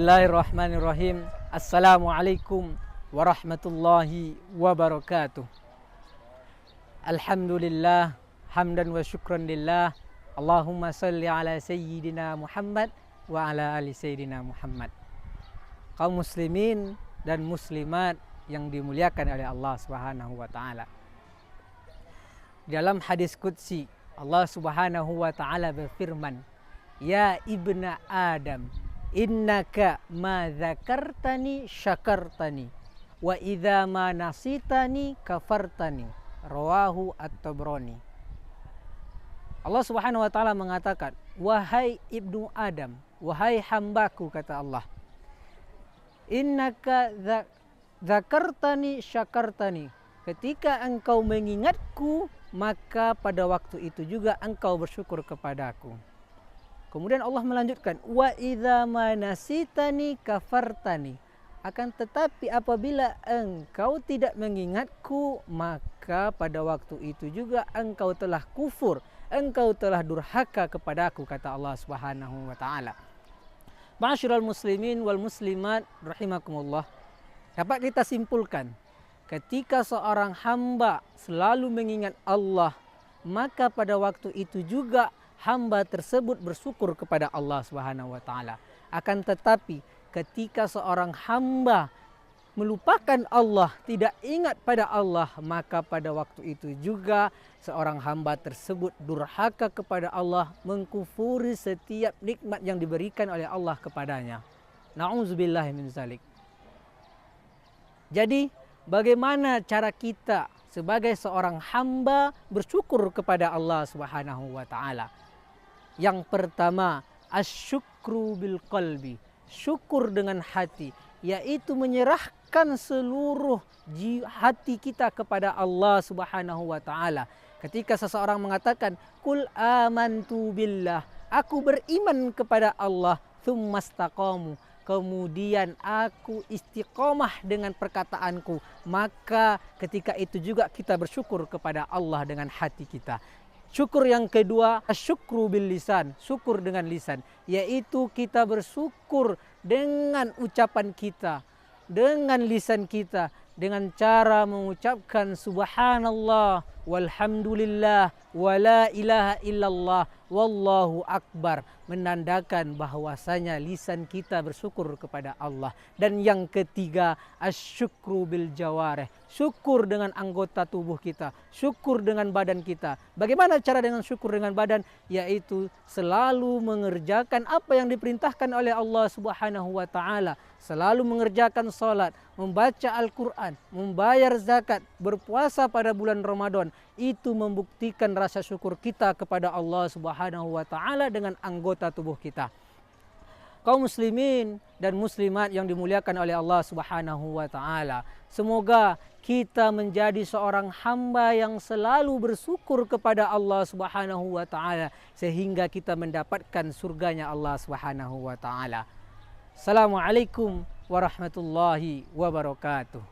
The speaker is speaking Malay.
Bismillahirrahmanirrahim. Assalamualaikum warahmatullahi wabarakatuh. Alhamdulillah, hamdan wa syukran lillah. Allahumma salli ala sayyidina Muhammad wa ala ali sayyidina Muhammad. Kaum muslimin dan muslimat yang dimuliakan oleh Allah Subhanahu wa taala. Dalam hadis qudsi, Allah Subhanahu wa taala berfirman, "Ya ibna Adam, innaka ma dzakartani syakartani wa idza ma nasitani kafartani." Rawahu At-Tabrani. Allah Subhanahu wa taala mengatakan, "Wahai ibnu Adam, wahai hambaku," kata Allah, "innaka dzakartani syakartani." Ketika engkau mengingatku, maka pada waktu itu juga engkau bersyukur kepadaku. Kemudian Allah melanjutkan, "Wa idza ma nasitani kafartani." Akan tetapi apabila engkau tidak mengingatku, maka pada waktu itu juga engkau telah kufur, engkau telah durhaka kepadaku, kata Allah Subhanahu wa taala. Ma'asyiral muslimin wal muslimat rahimakumullah. Dapat kita simpulkan, ketika seorang hamba selalu mengingat Allah, maka pada waktu itu juga hamba tersebut bersyukur kepada Allah Subhanahu wa taala. Akan tetapi ketika seorang hamba melupakan Allah, tidak ingat pada Allah, maka pada waktu itu juga seorang hamba tersebut durhaka kepada Allah, mengkufuri setiap nikmat yang diberikan oleh Allah kepadanya. Na'udzubillah min zalik. Jadi, bagaimana cara kita sebagai seorang hamba bersyukur kepada Allah Subhanahu wa taala? Yang pertama, asyukru bil qalbi, syukur dengan hati, yaitu menyerahkan seluruh hati kita kepada Allah Subhanahu wa taala. Ketika seseorang mengatakan, "Qul amantu billah," aku beriman kepada Allah, tsumastaqamu, kemudian aku istiqomah dengan perkataanku, maka ketika itu juga kita bersyukur kepada Allah dengan hati kita. Syukur yang kedua, asyukru bil lisan, syukur dengan lisan, yaitu kita bersyukur dengan ucapan kita, dengan lisan kita, dengan cara mengucapkan subhanallah, walhamdulillah, wala ilaha illallah, wallahu akbar, menandakan bahwasanya lisan kita bersyukur kepada Allah. Dan yang ketiga, asyukru bil jawareh, syukur dengan anggota tubuh kita, syukur dengan badan kita. Bagaimana cara dengan syukur dengan badan? Yaitu selalu mengerjakan apa yang diperintahkan oleh Allah Subhanahu wa taala, selalu mengerjakan salat, membaca Al-Qur'an, membayar zakat, berpuasa pada bulan Ramadan. Itu membuktikan rasa syukur kita kepada Allah Subhanahu wa taala dengan anggota tubuh kita. Kaum muslimin dan muslimat yang dimuliakan oleh Allah Subhanahu wa taala, semoga kita menjadi seorang hamba yang selalu bersyukur kepada Allah Subhanahu wa taala sehingga kita mendapatkan surganya Allah Subhanahu wa taala. Assalamualaikum warahmatullahi wabarakatuh.